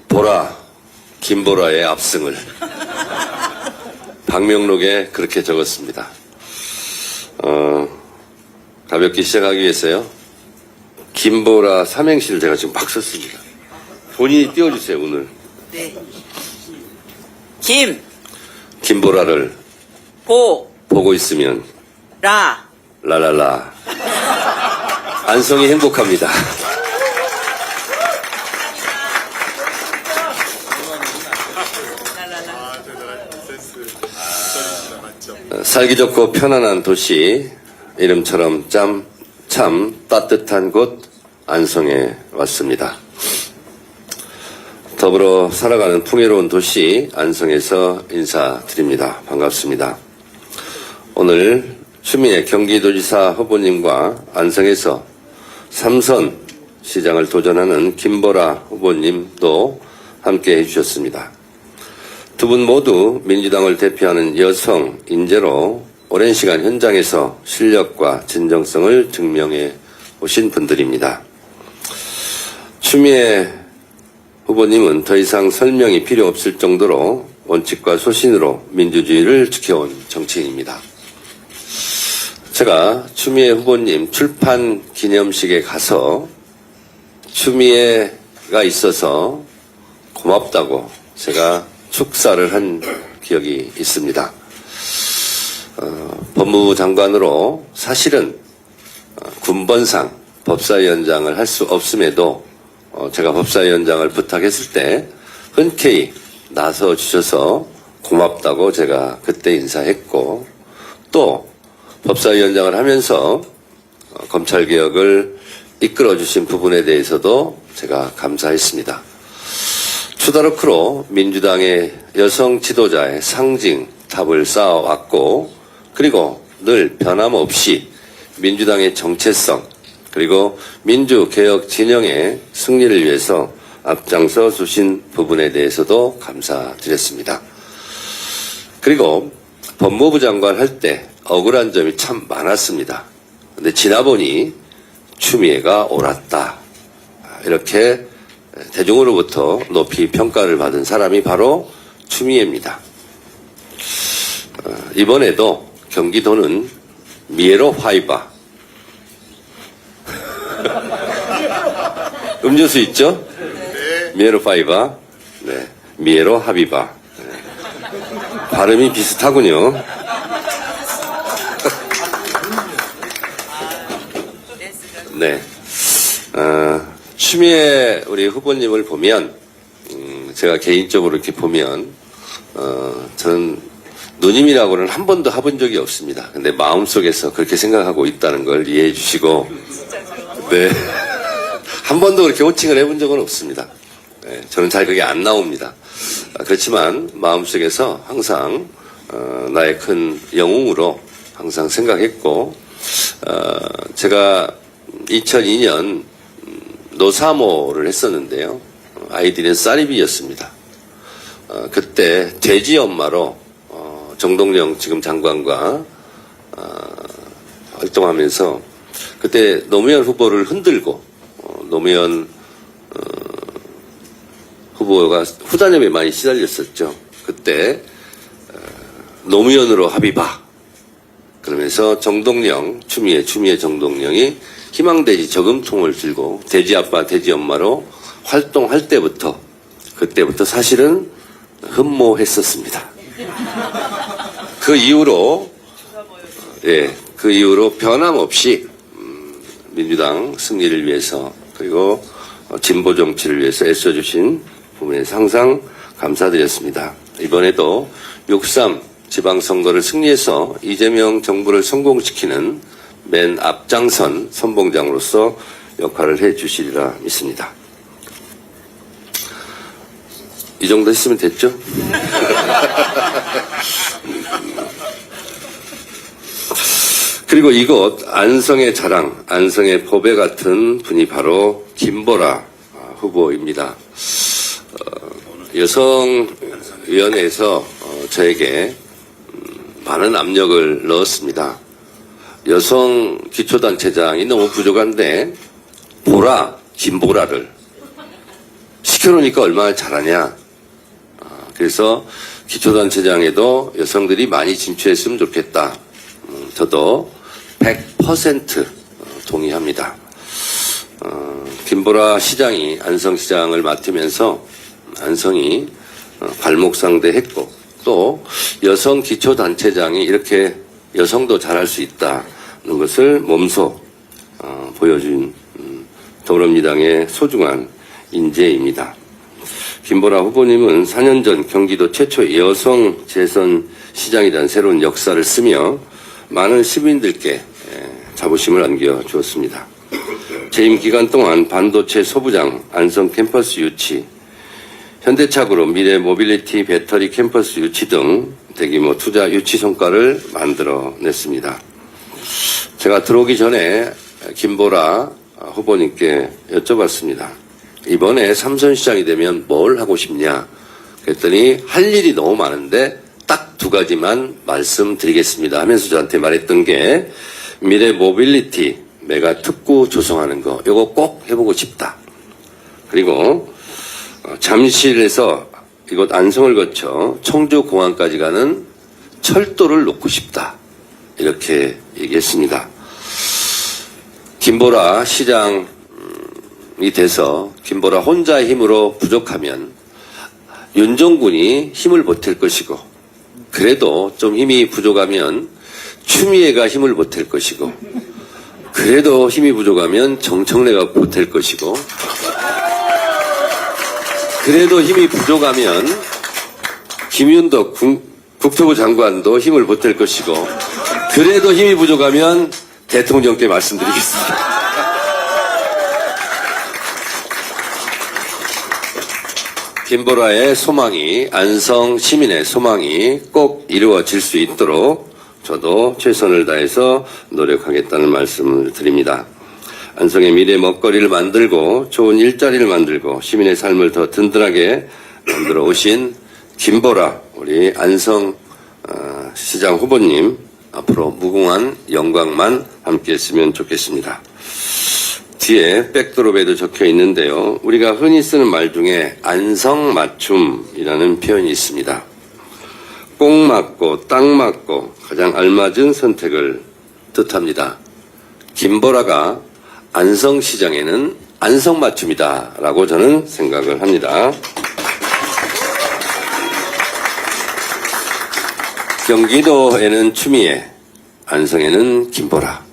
보라, 김보라의 압승을 방명록에 그렇게 적었습니다. 가볍게 시작하기 위해서요. 김보라 삼행시를 제가 지금 막 썼습니다. 본인이 띄워주세요, 오늘. 네. 김보라를 보고 있으면 라라라 안성이 행복합니다. 살기 좋고 편안한 도시, 이름처럼 참 따뜻한 곳 안성에 왔습니다. 더불어 살아가는 풍요로운 도시 안성에서 인사드립니다. 반갑습니다. 오늘 추미애 경기도지사 후보님과 안성에서 3선 시장을 도전하는 김보라 후보님도 함께 해주셨습니다. 두 분 모두 민주당을 대표하는 여성 인재로 오랜 시간 현장에서 실력과 진정성을 증명해 오신 분들입니다. 추미애 후보님은 더 이상 설명이 필요 없을 정도로 원칙과 소신으로 민주주의를 지켜온 정치인입니다. 제가 추미애 후보님 출판 기념식에 가서 추미애가 있어서 고맙다고 제가 축사를 한 기억이 있습니다. 법무부 장관으로 사실은 군번상 법사위원장을 할 수 없음에도 제가 법사위원장을 부탁했을 때 흔쾌히 나서 주셔서 고맙다고 제가 그때 인사했고, 또 법사위원장을 하면서 검찰개혁을 이끌어주신 부분에 대해서도 제가 감사했습니다. 추다르크로 민주당의 여성 지도자의 상징탑을 쌓아왔고, 그리고 늘 변함없이 민주당의 정체성 그리고 민주개혁 진영의 승리를 위해서 앞장서 주신 부분에 대해서도 감사드렸습니다. 그리고 법무부 장관 할 때 억울한 점이 참 많았습니다. 근데 지나보니 추미애가 옳았다, 이렇게 대중으로부터 높이 평가를 받은 사람이 바로 추미애입니다. 이번에도 경기도는 미에로 화이바 음료수 있죠? 미에로 파이바, 네, 미에로 하비바. 네. 발음이 비슷하군요. 네. 추미애 우리 후보님을 보면, 제가 개인적으로 이렇게 보면, 저는 누님이라고는 한 번도 해본 적이 없습니다. 근데 마음속에서 그렇게 생각하고 있다는 걸 이해해 주시고, 네. 한 번도 그렇게 호칭을 해본 적은 없습니다. 네, 저는 잘 그게 안 나옵니다. 그렇지만 마음속에서 항상 나의 큰 영웅으로 항상 생각했고, 제가 2002년 노사모를 했었는데요. 아이들은 쌀이비였습니다. 그때 돼지 엄마로 정동영 지금 장관과 활동하면서 그때 노무현 후보를 흔들고, 노무현 후보가 후단협에 많이 시달렸었죠. 그때 노무현으로 합의봐 그러면서 정동영, 추미애 정동영이 희망돼지 저금통을 들고 돼지 아빠 돼지 엄마로 활동할 때부터, 그때부터 사실은 흠모했었습니다. 그 이후로 변함없이 민주당 승리를 위해서, 그리고 진보 정치를 위해서 애써주신 부분에 항상 감사드렸습니다. 이번에도 6.3 지방선거를 승리해서 이재명 정부를 성공시키는 맨 앞장선 선봉장으로서 역할을 해주시리라 믿습니다. 이 정도 했으면 됐죠? 그리고 이곳 안성의 자랑, 안성의 보배 같은 분이 바로 김보라 후보입니다. 여성위원회에서 저에게 많은 압력을 넣었습니다. 여성 기초단체장이 너무 부족한데 보라, 김보라를 시켜놓으니까 얼마나 잘하냐. 그래서 기초단체장에도 여성들이 많이 진출했으면 좋겠다. 저도 100% 동의합니다. 김보라 시장이 안성시장을 맡으면서 안성이 발목상대했고 또 여성 기초단체장이 이렇게 여성도 잘할 수 있다는 것을 몸소 보여준 더불어민주당의 소중한 인재입니다. 김보라 후보님은 4년 전 경기도 최초 여성 재선 시장이라는 새로운 역사를 쓰며 많은 시민들께 자부심을 안겨주었습니다. 재임 기간 동안 반도체 소부장 안성 캠퍼스 유치, 현대차그룹 미래 모빌리티 배터리 캠퍼스 유치 등 대규모 투자 유치 성과를 만들어냈습니다. 제가 들어오기 전에 김보라 후보님께 여쭤봤습니다. 이번에 삼선시장이 되면 뭘 하고 싶냐? 그랬더니 할 일이 너무 많은데 딱 두 가지만 말씀드리겠습니다 하면서 저한테 말했던 게 미래 모빌리티 메가 특구 조성하는 거 이거 꼭 해보고 싶다. 그리고 잠실에서 이곳 안성을 거쳐 청주공항까지 가는 철도를 놓고 싶다. 이렇게 얘기했습니다. 김보라 시장이 돼서 김보라 혼자의 힘으로 부족하면 윤정군이 힘을 보탤 것이고 그래도 좀 힘이 부족하면 추미애가 힘을 보탤 것이고 그래도 힘이 부족하면 정청래가 보탤 것이고 그래도 힘이 부족하면 김윤덕 국토부 장관도 힘을 보탤 것이고 그래도 힘이 부족하면 대통령께 말씀드리겠습니다. 김보라의 소망이 안성 시민의 소망이 꼭 이루어질 수 있도록 저도 최선을 다해서 노력하겠다는 말씀을 드립니다. 안성의 미래 먹거리를 만들고 좋은 일자리를 만들고 시민의 삶을 더 든든하게 만들어 오신 김보라 우리 안성 시장 후보님 앞으로 무궁한 영광만 함께했으면 좋겠습니다. 뒤에 백드롭에도 적혀 있는데요. 우리가 흔히 쓰는 말 중에 안성맞춤이라는 표현이 있습니다. 꼭 맞고 딱 맞고 가장 알맞은 선택을 뜻합니다. 김보라가 안성시장에는 안성맞춤이다 라고 저는 생각을 합니다. 경기도에는 추미애, 안성에는 김보라.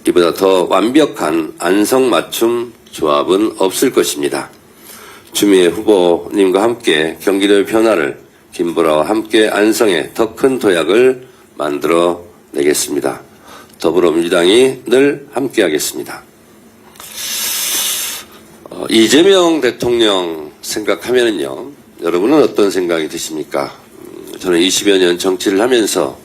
이보다 더 완벽한 안성맞춤 조합은 없을 것입니다. 추미애 후보님과 함께 경기도의 변화를 김보라와 함께 안성에 더 큰 도약을 만들어 내겠습니다. 더불어민주당이 늘 함께하겠습니다. 이재명 대통령 생각하면은요, 여러분은 어떤 생각이 드십니까? 저는 20여 년 정치를 하면서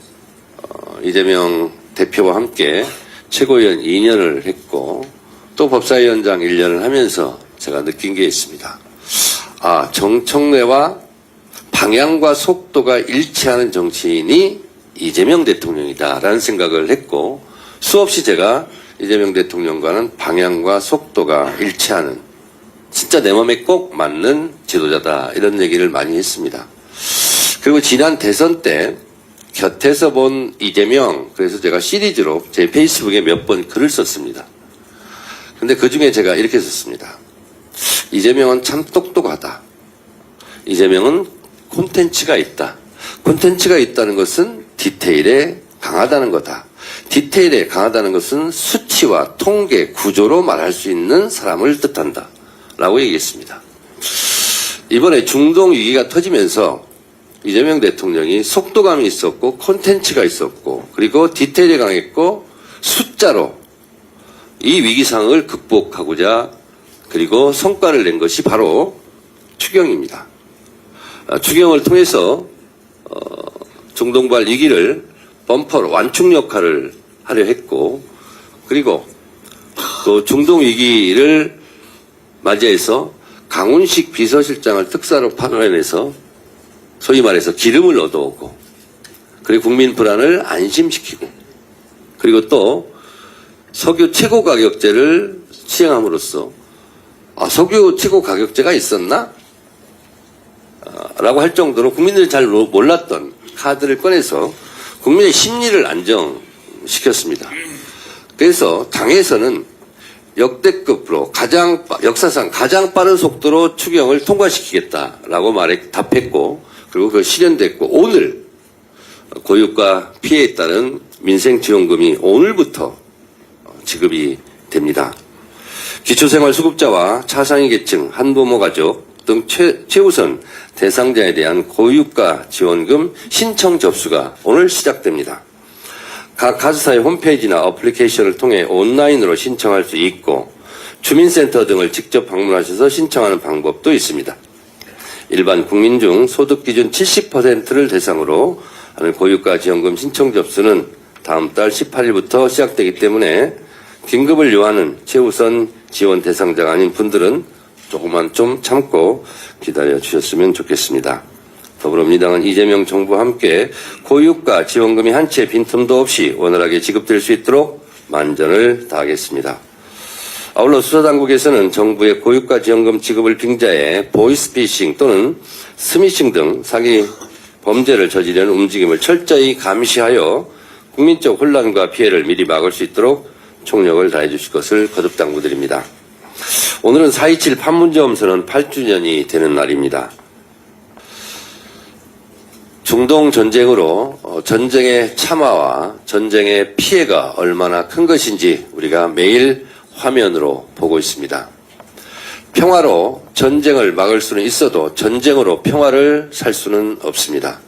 이재명 대표와 함께 최고위원 2년을 했고 또 법사위원장 1년을 하면서 제가 느낀 게 있습니다. 정청래와 방향과 속도가 일치하는 정치인이 이재명 대통령이다라는 생각을 했고 수없이 제가 이재명 대통령과는 방향과 속도가 일치하는 진짜 내 몸에 꼭 맞는 지도자다 이런 얘기를 많이 했습니다. 그리고 지난 대선 때 곁에서 본 이재명, 그래서 제가 시리즈로 제 페이스북에 몇 번 글을 썼습니다. 근데 그 중에 제가 이렇게 썼습니다. 이재명은 참 똑똑하다. 이재명은 콘텐츠가 있다. 콘텐츠가 있다는 것은 디테일에 강하다는 거다. 디테일에 강하다는 것은 수치와 통계, 구조로 말할 수 있는 사람을 뜻한다. 라고 얘기했습니다. 이번에 중동 위기가 터지면서 이재명 대통령이 속도감이 있었고 콘텐츠가 있었고 그리고 디테일에 강했고 숫자로 이 위기 상황을 극복하고자 그리고 성과를 낸 것이 바로 추경입니다. 추경을 통해서 중동발 위기를 범퍼로 완충 역할을 하려 했고 그리고 또 중동 위기를 맞이해서 강훈식 비서실장을 특사로 파견해서 소위 말해서 기름을 얻어오고 그리고 국민 불안을 안심시키고 그리고 또 석유 최고 가격제를 시행함으로써 석유 최고 가격제가 있었나? 라고 할 정도로 국민들이 잘 몰랐던 카드를 꺼내서 국민의 심리를 안정시켰습니다. 그래서 당에서는 역대급으로 역사상 가장 빠른 속도로 추경을 통과시키겠다라고 답했고, 그리고 그 실현됐고, 오늘 고유가 피해에 따른 민생지원금이 오늘부터 지급이 됩니다. 기초생활수급자와 차상위 계층, 한부모 가족 등 최우선 대상자에 대한 고유가 지원금 신청 접수가 오늘 시작됩니다. 각 가수사의 홈페이지나 어플리케이션을 통해 온라인으로 신청할 수 있고, 주민센터 등을 직접 방문하셔서 신청하는 방법도 있습니다. 일반 국민 중 소득 기준 70%를 대상으로 하는 고유가 지원금 신청 접수는 다음 달 18일부터 시작되기 때문에 긴급을 요하는 최우선 지원 대상자가 아닌 분들은 조금만 좀 참고 기다려 주셨으면 좋겠습니다. 더불어민주당은 이재명 정부와 함께 고유가 지원금이 한 채 빈틈도 없이 원활하게 지급될 수 있도록 만전을 다하겠습니다. 아울러 수사당국에서는 정부의 고유가 지원금 지급을 빙자해 보이스피싱 또는 스미싱 등 사기 범죄를 저지르는 움직임을 철저히 감시하여 국민적 혼란과 피해를 미리 막을 수 있도록 총력을 다해 주실 것을 거듭 당부드립니다. 오늘은 4.27 판문점 선언 8주년이 되는 날입니다. 중동 전쟁으로 전쟁의 참화와 전쟁의 피해가 얼마나 큰 것인지 우리가 매일 화면으로 보고 있습니다. 평화로 전쟁을 막을 수는 있어도 전쟁으로 평화를 살 수는 없습니다.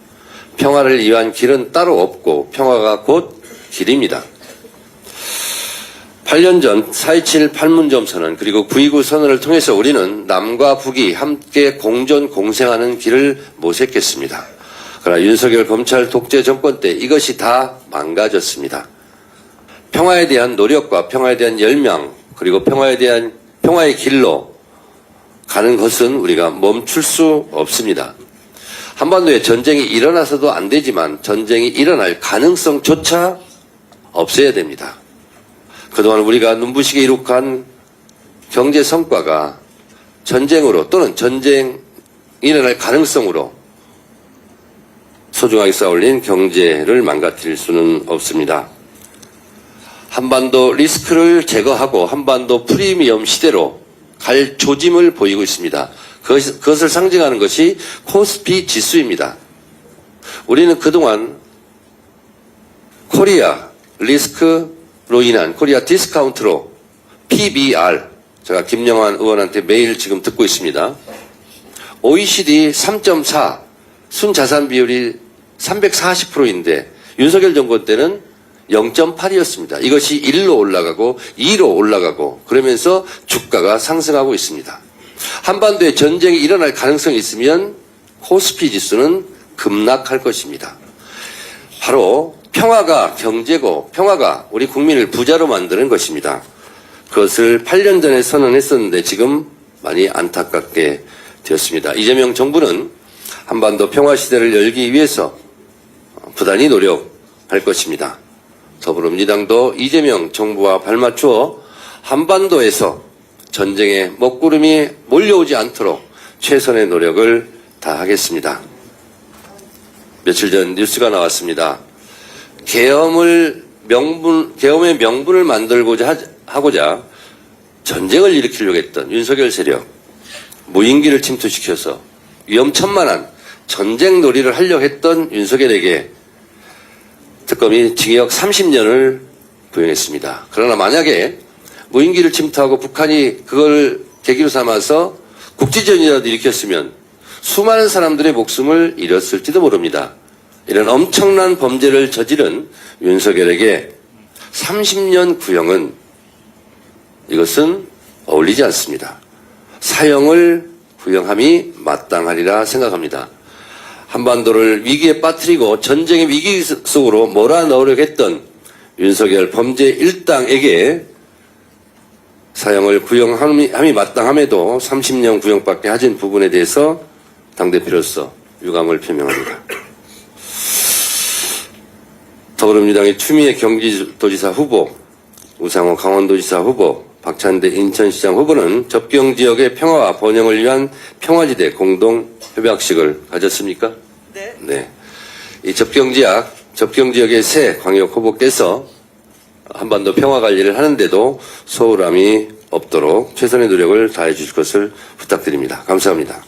평화를 위한 길은 따로 없고 평화가 곧 길입니다. 8년 전 4.27 판문점 선언 그리고 9.29 선언을 통해서 우리는 남과 북이 함께 공존 공생하는 길을 모색했습니다. 그러나 윤석열 검찰 독재 정권 때 이것이 다 망가졌습니다. 평화에 대한 노력과 평화에 대한 열망 그리고 평화의 길로 가는 것은 우리가 멈출 수 없습니다. 한반도에 전쟁이 일어나서도 안 되지만 전쟁이 일어날 가능성조차 없어야 됩니다. 그동안 우리가 눈부시게 이룩한 경제 성과가 전쟁으로 또는 전쟁이 일어날 가능성으로 소중하게 쌓아올린 경제를 망가뜨릴 수는 없습니다. 한반도 리스크를 제거하고 한반도 프리미엄 시대로 갈 조짐을 보이고 있습니다. 그것을 상징하는 것이 코스피 지수입니다. 우리는 그동안 코리아 리스크로 인한 코리아 디스카운트로 PBR, 제가 김영환 의원한테 매일 지금 듣고 있습니다. OECD 3.4 순자산 비율이 340%인데 윤석열 정권 때는 0.8이었습니다. 이것이 1로 올라가고 2로 올라가고 그러면서 주가가 상승하고 있습니다. 한반도에 전쟁이 일어날 가능성이 있으면 코스피 지수는 급락할 것입니다. 바로 평화가 경제고 평화가 우리 국민을 부자로 만드는 것입니다. 그것을 8년 전에 선언했었는데 지금 많이 안타깝게 되었습니다. 이재명 정부는 한반도 평화 시대를 열기 위해서 부단히 노력할 것입니다. 더불어민주당도 이재명 정부와 발맞추어 한반도에서 전쟁의 먹구름이 몰려오지 않도록 최선의 노력을 다하겠습니다. 며칠 전 뉴스가 나왔습니다. 계엄의 명분을 만들고자 하고자 전쟁을 일으키려고 했던 윤석열 세력, 무인기를 침투시켜서 위험천만한 전쟁 놀이를 하려고 했던 윤석열에게 특검이 징역 30년을 부용했습니다. 그러나 만약에 무인기를 침투하고 북한이 그걸 계기로 삼아서 국지전이라도 일으켰으면 수많은 사람들의 목숨을 잃었을지도 모릅니다. 이런 엄청난 범죄를 저지른 윤석열에게 30년 구형은 이것은 어울리지 않습니다. 사형을 구형함이 마땅하리라 생각합니다. 한반도를 위기에 빠뜨리고 전쟁의 위기 속으로 몰아넣으려고 했던 윤석열 범죄 일당에게 사형을 구형함이 마땅함에도 30년 구형밖에 하진 부분에 대해서 당대표로서 유감을 표명합니다. 더불어민주당의 추미애 경기도지사 후보, 우상호 강원도지사 후보, 박찬대 인천시장 후보는 접경 지역의 평화와 번영을 위한 평화지대 공동 협약식을 가졌습니까? 네. 네. 이 접경 지역의 새 광역 후보께서 한반도 평화 관리를 하는데도 소홀함이 없도록 최선의 노력을 다해 주실 것을 부탁드립니다. 감사합니다.